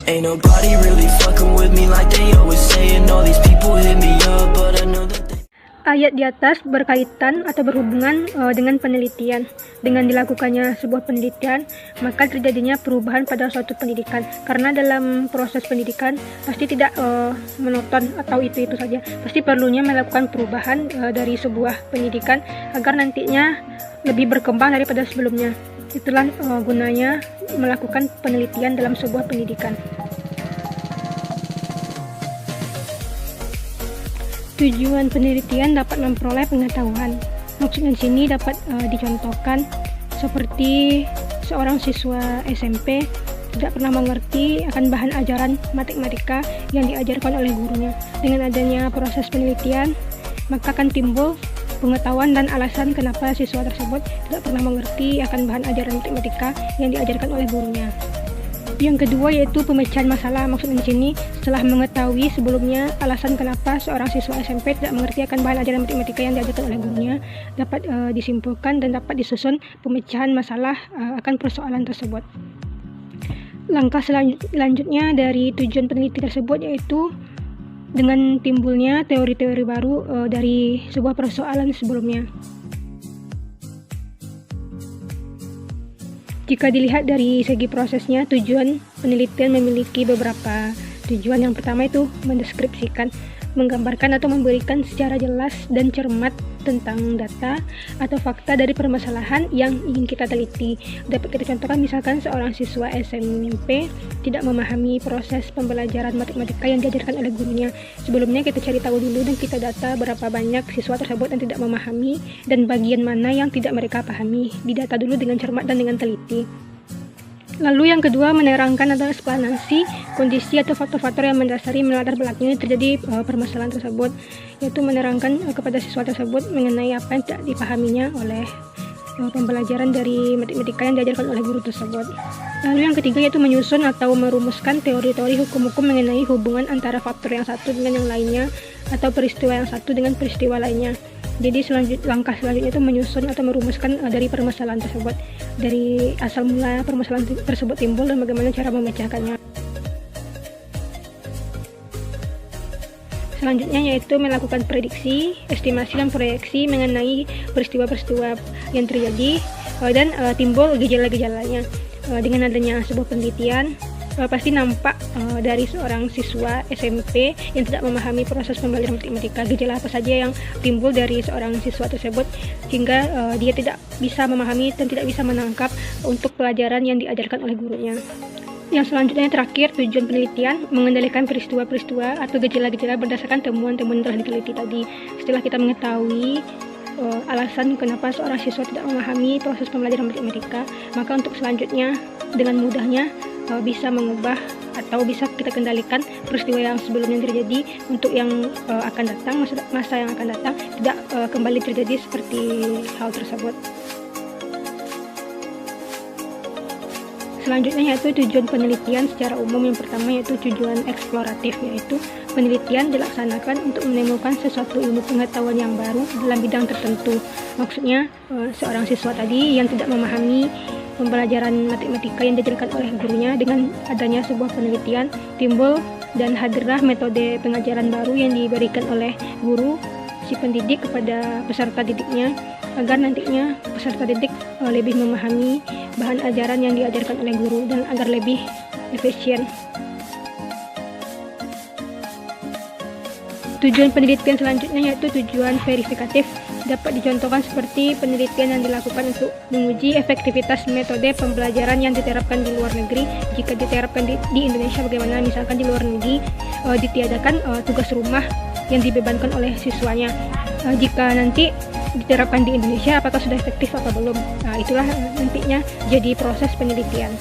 Ain't nobody really fucking with me like they always saying. All these people hit me up, but I know that they... Ayat di atas berkaitan atau berhubungan dengan penelitian. Dengan dilakukannya sebuah penelitian, maka terjadinya perubahan pada suatu pendidikan. Karena dalam proses pendidikan pasti tidak monoton atau itu saja. Pasti perlunya melakukan perubahan dari sebuah pendidikan agar nantinya lebih berkembang daripada sebelumnya. Itulah gunanya melakukan penelitian dalam sebuah pendidikan. Tujuan penelitian dapat memperoleh pengetahuan. Maksudnya di sini dapat dicontohkan seperti seorang siswa SMP tidak pernah mengerti akan bahan ajaran matematika yang diajarkan oleh gurunya. Dengan adanya proses penelitian, maka akan timbul pengetahuan dan alasan kenapa siswa tersebut tidak pernah mengerti akan bahan ajaran matematika yang diajarkan oleh gurunya. Yang kedua yaitu pemecahan masalah. Maksudnya di sini setelah mengetahui sebelumnya alasan kenapa seorang siswa SMP tidak mengerti akan bahan ajaran matematika yang diajarkan oleh gurunya, dapat disimpulkan dan dapat disusun pemecahan masalah akan persoalan tersebut. Langkah selanjutnya dari tujuan penelitian tersebut yaitu dengan timbulnya teori-teori baru dari sebuah persoalan sebelumnya. Jika dilihat dari segi prosesnya, tujuan penelitian memiliki beberapa tujuan. Yang pertama itu mendeskripsikan, menggambarkan atau memberikan secara jelas dan cermat tentang data atau fakta dari permasalahan yang ingin kita teliti. Dapat kita contohkan misalkan seorang siswa SMP tidak memahami proses pembelajaran matematika yang diajarkan oleh gurunya. Sebelumnya kita cari tahu dulu dan kita data berapa banyak siswa tersebut yang tidak memahami dan bagian mana yang tidak mereka pahami. Didata dulu dengan cermat dan dengan teliti. Lalu yang kedua, menerangkan atau eksplanasi kondisi atau faktor-faktor yang mendasari melatar belakangnya terjadi permasalahan tersebut, yaitu menerangkan kepada siswa tersebut mengenai apa yang tidak dipahaminya oleh pembelajaran dari matematika yang diajarkan oleh guru tersebut. Lalu yang ketiga yaitu menyusun atau merumuskan teori-teori hukum-hukum mengenai hubungan antara faktor yang satu dengan yang lainnya atau peristiwa yang satu dengan peristiwa lainnya. Jadi langkah selanjutnya itu menyusun atau merumuskan dari permasalahan tersebut, dari asal mula permasalahan tersebut timbul dan bagaimana cara memecahkannya. Selanjutnya yaitu melakukan prediksi, estimasi dan proyeksi mengenai peristiwa-peristiwa yang terjadi dan timbul gejala-gejalanya. Dengan adanya sebuah penelitian, pasti nampak dari seorang siswa SMP yang tidak memahami proses pembelajaran matematika, gejala apa saja yang timbul dari seorang siswa tersebut hingga dia tidak bisa memahami dan tidak bisa menangkap untuk pelajaran yang diajarkan oleh gurunya. Yang selanjutnya terakhir, tujuan penelitian mengendalikan peristiwa-peristiwa atau gejala-gejala berdasarkan temuan-temuan yang telah diteliti tadi. Setelah kita mengetahui alasan kenapa seorang siswa tidak memahami proses pembelajaran matematika, maka untuk selanjutnya dengan mudahnya bisa mengubah atau bisa kita kendalikan peristiwa yang sebelumnya terjadi untuk yang akan datang, masa yang akan datang tidak kembali terjadi seperti hal tersebut. Selanjutnya yaitu tujuan penelitian secara umum. Yang pertama yaitu tujuan eksploratif, yaitu penelitian dilaksanakan untuk menemukan sesuatu ilmu pengetahuan yang baru dalam bidang tertentu. Maksudnya seorang siswa tadi yang tidak memahami pembelajaran matematika yang diajarkan oleh gurunya, dengan adanya sebuah penelitian timbul dan hadirlah metode pengajaran baru yang diberikan oleh guru si pendidik kepada peserta didiknya agar nantinya peserta didik lebih memahami bahan ajaran yang diajarkan oleh guru dan agar lebih efisien. Tujuan penelitian selanjutnya yaitu tujuan verifikatif. Dapat dicontohkan seperti penelitian yang dilakukan untuk menguji efektivitas metode pembelajaran yang diterapkan di luar negeri. Jika diterapkan di Indonesia bagaimana, misalkan di luar negeri ditiadakan tugas rumah yang dibebankan oleh siswanya. Jika nanti diterapkan di Indonesia apakah sudah efektif apa belum. Itulah nantinya jadi proses penelitian.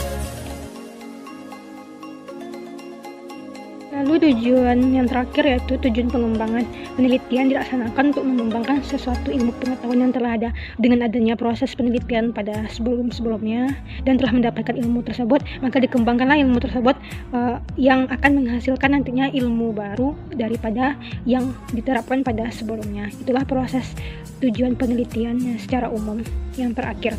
Lalu tujuan yang terakhir yaitu tujuan pengembangan. Penelitian dilaksanakan untuk mengembangkan sesuatu ilmu pengetahuan yang telah ada. Dengan adanya proses penelitian pada sebelum-sebelumnya dan telah mendapatkan ilmu tersebut, maka dikembangkanlah ilmu tersebut yang akan menghasilkan nantinya ilmu baru daripada yang diterapkan pada sebelumnya. Itulah proses tujuan penelitian secara umum yang terakhir.